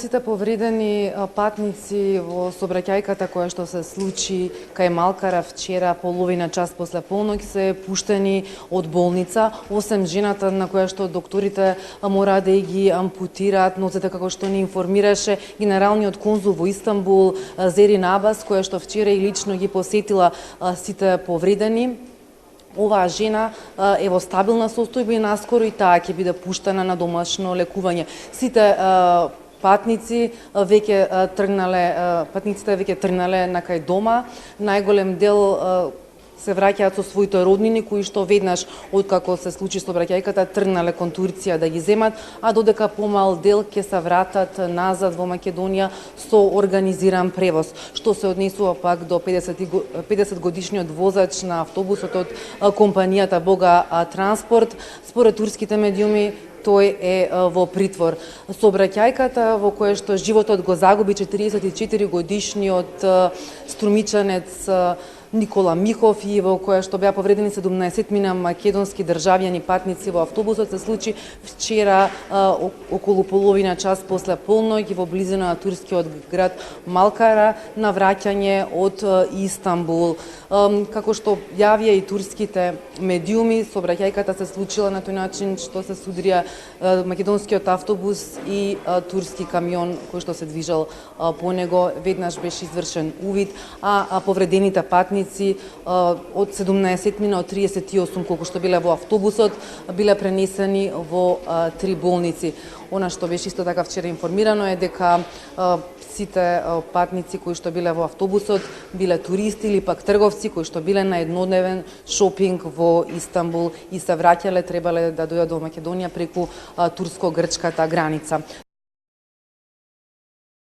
Сите повредени патници во сообраќајката која што се случи кај Малкара вчера половина час после полноќ се пуштени од болница, осем жената на која што докторите мора да ги ампутираат ноците, како што ни информираше генералниот конзул во Истанбул Зерин Абас, која што вчера и лично ги посетила сите повредени. Оваа жена е во стабилна состојба и наскоро и таа ќе биде пуштена на домашно лекување. Сите патниците веќе тргнале на кај дома. Најголем дел се враќаат со своите роднини кои што веднаш откако се случи сообраќајката тргнале кон Турција да ги земат, а додека помал дел ќе се вратат назад во Македонија со организиран превоз. Што се однесува пак до 50 годишниот возач на автобусот од компанијата Бога Транспорт, според турските медиуми тој е во притвор. Сообраќајката во која што животот го загуби 44 годишниот струмичанец Никола Михов и во која што беа повредени 17 македонски државјани патници во автобусот се случи вчера околу половина час после полноќ во близина на турскиот град Малкара на враќање од Истанбул. Како што јавија и турските медиуми, сообраќајката се случила на тој начин што се судрија македонскиот автобус и турски камион кој што се движел по него. Веднаш беше извршен увид, а повредените патници од 17 од 38 колку што биле во автобусот биле пренесени во 3 болници. Она што беше исто така вчера информирано е дека сите патници кои што биле во автобусот биле туристи или пак трговци кои што биле на еднодневен шопинг во Истанбул и се враќале, требале да дојдат до Македонија преку турско-грчката граница.